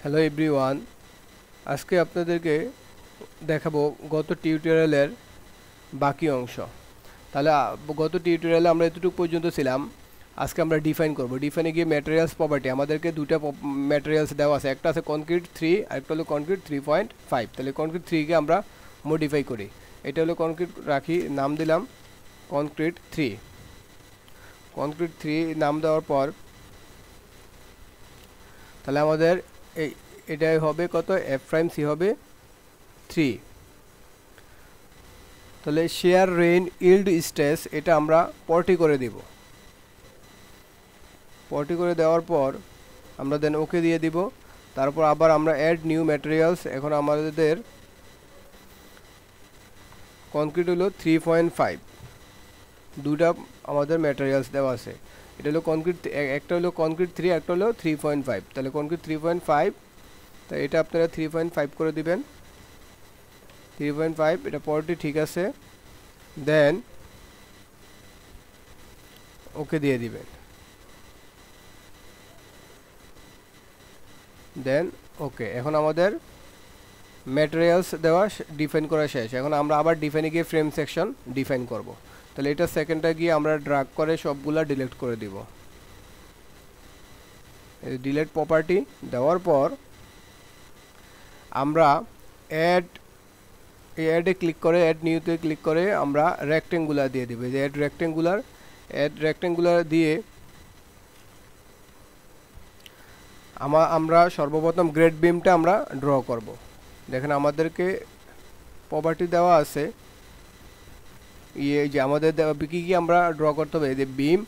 Hello everyone, আজকে আপনাদেরকে দেখাবো গত টিউটোরিয়ালের বাকি অংশ। তাহলে গত টিউটোরিয়ালে আমরা এতটুকু পর্যন্ত ছিলাম। আজকে আমরা ডিফাইন করব। ডিফাইনে গিয়ে ম্যাটেরিয়ালস প্রপার্টি, আমাদেরকে দুটো ম্যাটেরিয়ালস দেওয়া আছে, একটা আছে কনক্রিট 3 আর একটা হলো কনক্রিট 3.5। তাহলে কনক্রিট 3কে আমরা মডিফাই করি। এটা হলো কনক্রিট, রাখি নাম দিলাম কনক্রিট 3। কনক্রিট 3 নাম দেওয়ার পর তাহলে আমাদের এটাই হবে কত, F'(C) হবে 3। তাহলে শেয়ার রেইন ইল্ড স্ট্রেস এটা আমরা 40 করে দিব। 40 করে দেওয়ার পর আমরা দেন ওকে দিয়ে দিব। তারপর আবার আমরা অ্যাড নিউ ম্যাটেরিয়ালস। এখন আমাদের কনক্রিট হলো 3.5, দুটা আমাদের ম্যাটেরিয়ালস দেওয়া আছে। এটা হলো কনক্রিট, একটা হলো কনক্রিট 3, একটা হলো 3.5। তাহলে কনক্রিট 3.5, তাই এটা আপনারা 3.5 করে দিবেন। 3.5 এটা 40 ঠিক আছে, দেন ওকে দিয়ে দিবেন। দেন ওকে, এখন আমাদের ম্যাটেরিয়ালস দেওয়া ডিফাইন করা শেষ। এখন আমরা আবার ডিফাইনে গিয়ে ফ্রেম সেকশন ডিফাইন করব। তাহলে এটা সেকেন্ডটা গিয়ে আমরা ড্রাগ করে সবগুলা ডিলিট করে দিব। ডিলিট প্রপার্টি দেওয়ার পর আমরা অ্যাডে ক্লিক করে অ্যাড নিউতে ক্লিক করে আমরা রেক্টেঙ্গুলার দিয়ে দিব। যে অ্যাড রেক্টেঙ্গুলার দিয়ে আমরা সর্বপ্রথম গ্রেড বিমটা আমরা ড্র করব। দেখেন আমাদেরকে প্রপার্টি দেওয়া আছে, যে আমাদের কী কী আমরা ড্র করতে হবে। যে বিম,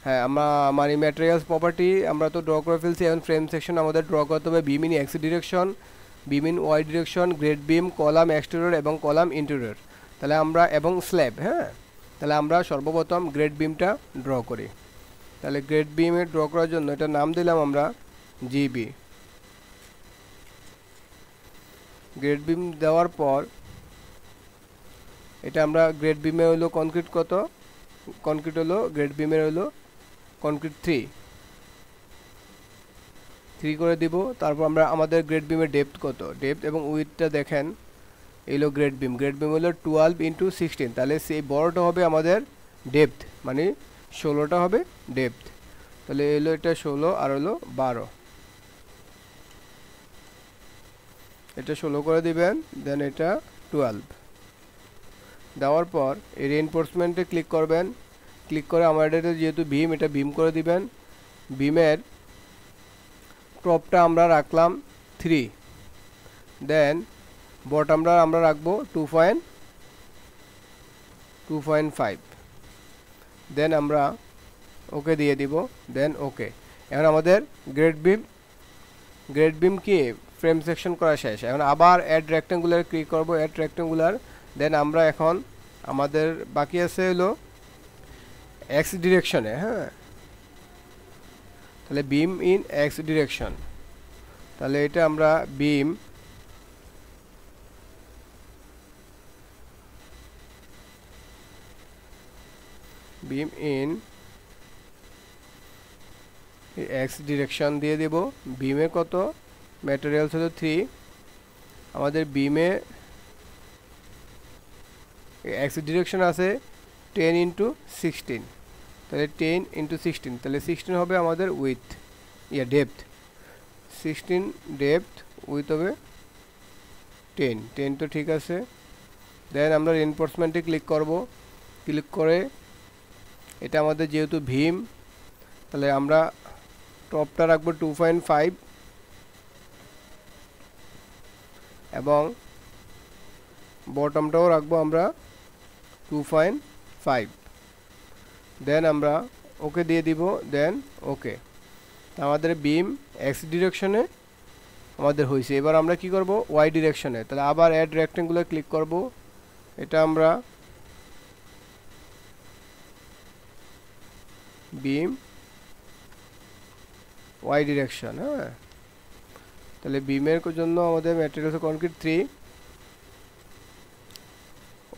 হ্যাঁ আমরা মানে ম্যাটেরিয়ালস প্রপার্টি আমরা তো ড্র করে ফেলছি। এখন ফ্রেম সেকশন আমাদের ড্র করতে হবে। Beam in X direction, beam in Y direction, grade beam, column exterior এবং কলাম ইন্টেরিয়র। তাহলে আমরা এবং স্ল্যাব, হ্যাঁ তাহলে আমরা সর্বপ্রথম গ্রেড বিমটা ড্র করি। তাহলে গ্রেড বিমে ড্র করার জন্য এটা নাম দিলাম আমরা জিবি। গ্রেড বিম দেওয়ার পর এটা আমরা গ্রেড বিমে হলো কনক্রিট কত, কনক্রিট হলো গ্রেড বিমের হলো কনক্রিট 3 করে দিব। তারপর আমরা আমাদের গ্রেড বিমের ডেপথ কত, ডেপথ এবং উইথটা দেখেন এলো গ্রেড বিম হলো 12x16। তাহলে সেই বড়টা হবে আমাদের ডেপথ, মানে 16টা হবে ডেপথ। তাহলে এলো এটা 16 আর হলো 12, এটা 16 করে দিবেন। দেন এটা 12 দেওয়ার পর এই রিইনফোর্সমেন্টে ক্লিক করবেন। ক্লিক করে আমার এটা যেহেতু বিম, এটা বিম করে দিবেন। বিমের টপটা আমরা রাখলাম 3, দেন বটমটা আমরা রাখবো 2.5, দেন আমরা ওকে দিয়ে দিব। দেন ওকে, এখন আমাদের গ্রেড বিম কি ফ্রেম সেকশন করা শেষ। এখন আবার অ্যাড রেক্টেঙ্গুলার ক্লিক করব, অ্যাড রেক্টেঙ্গুলার। দেন আমরা এখন আমাদের বাকি আছে হলো এক্স ডিরেকশনে, হ্যাঁ তাহলে বিম ইন এক্স ডিরেকশন। তাহলে এটা আমরা বিম ইন এক্স ডিরেকশন দিয়ে দেব। বিমে কত ম্যাটেরিয়ালস হলো 3, আমাদের বিমে এক্স ডিরেকশন আছে 10x16। তাহলে 10x16, তাহলে 16 হবে আমাদের উইথ ডেপথ, 16 ডেপথ, উইথ হবে 10 তো ঠিক আছে। দেন আমরা রিইনফোর্সমেন্টে ক্লিক করব। ক্লিক করে এটা আমাদের যেহেতু ভীম, তাহলে আমরা টপটা রাখবো 2.5 এবং বটমটাও রাখবো আমরা 2.5। দেন আমরা ওকে দিয়ে দিব। দেন ওকে, আমাদের বিম এক্স ডিরেকশনে আমাদের হয়েছে। এবার আমরা কি করব, ওয়াই ডিরেকশনে। তাহলে আবার অ্যাড রেক্টেঙ্গুলার ক্লিক করব। এটা আমরা বিম ওয়াই ডিরেকশন, হ্যাঁ তাহলে বিমের জন্য আমাদের ম্যাটেরিয়ালস কনক্রিট 3,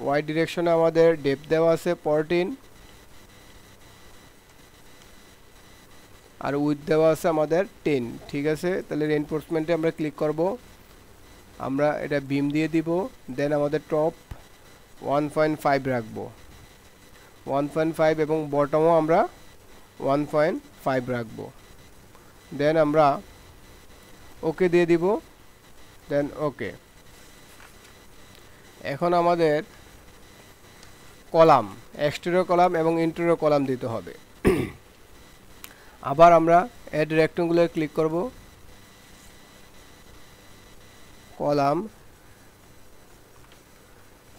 ওয়াই ডিরেকশনে আমাদের ডেপথ দেওয়া আছে 14, আর উইথ দেওয়া আছে আমাদের 10, ঠিক আছে। তাহলে রেইনফোর্সমেন্টে আমরা ক্লিক করব, আমরা এটা বিম দিয়ে দিব, দেন আমাদের টপ 1.5 রাখবো, 1.5 এবং বটমও আমরা 1.5 রাখবো। দেন আমরা ওকে দিয়ে দিব, দেন ওকে। এখন আমাদের কলাম, এক্সটেরিয়র কলাম এবং ইন্টেরিয়র কলাম দিতে হবে। আবার আমরা অ্যাড রেক্ট্যাঙ্গুলার ক্লিক করব,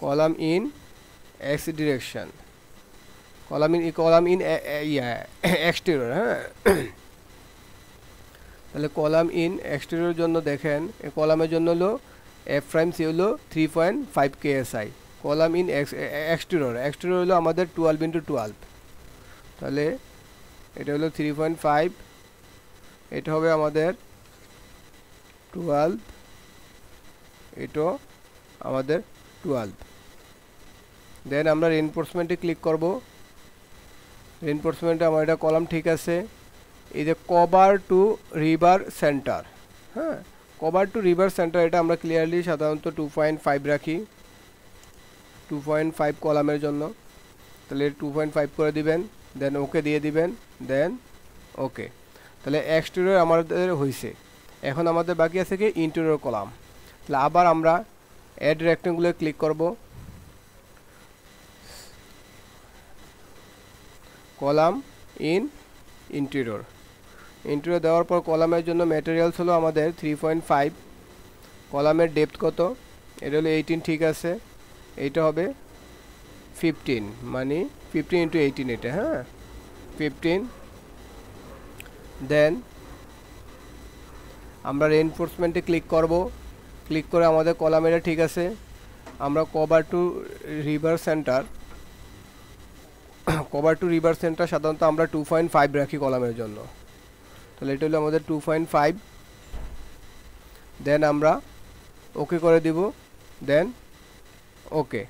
column in X direction, column in exterior. হ্যাঁ, তাহলে কলাম ইন এক্সটেরিয়র জন্য দেখেন এই কলামের জন্য হলো এফ প্রাইম সি হলো 3.5 KSI। কলাম ইন এক্সটেরিয়র হলো আমাদের 12x12, তাহলে এটা হলো 3.5, এটা হবে আমাদের 12, এটা আমাদের 12। দেন আমরা রেইনফোর্সমেন্টে ক্লিক করব, রেইনফোর্সমেন্টে আমার এটা কলাম ঠিক আছে। এই যে কভার টু রিভার সেন্টার, হ্যাঁ, কভার টু রিভার সেন্টার এটা আমরা ক্লিয়ারলি সাধারণত 2.5 রাখি, 2.5 কলামের জন্য। তাহলে 2.5 করে দিবেন, দেন ওকে দিয়ে দিবেন, দেন ওকে। তাহলে এক্সটেরিয়র আমাদের হয়েছে। এখন আমাদের বাকি আছে কি ইন্টেরিয়র কলাম। তাহলে আবার আমরা অ্যাড রেক্ট্যাঙ্গুলার ক্লিক করব, কলাম ইন ইন্টেরিয়র দেওয়ার পর কলামের জন্য ম্যাটেরিয়ালস হলো আমাদের 3.5, কলামের ডেপথ কত, এটা হলো 18, ঠিক আছে। এইটা হবে 15, মানে 15x18 এটা, হ্যাঁ 15। দেন আমরা রেইনফোর্সমেন্টে ক্লিক করব, ক্লিক করে আমাদের কলামের ঠিক আছে। আমরা কভার টু রিভার সেন্টার সাধারণত আমরা 2.5 রাখি কলামের জন্য, তাহলে এটা হলো আমাদের 2.5। দেন আমরা ওকে করে দিব, দেন ওকে।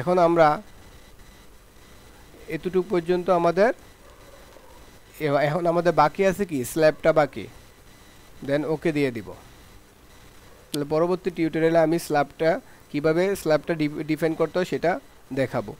এখন আমরা এতটুকু পর্যন্ত আমাদের, এখন আমাদের বাকি আছে কি স্ল্যাবটা বাকি, দেন ওকে দিয়ে দিব। তাহলে পরবর্তী টিউটোরিয়ালে আমি স্ল্যাবটা কিভাবে ডিফাইন করতে হয় সেটা দেখাবো।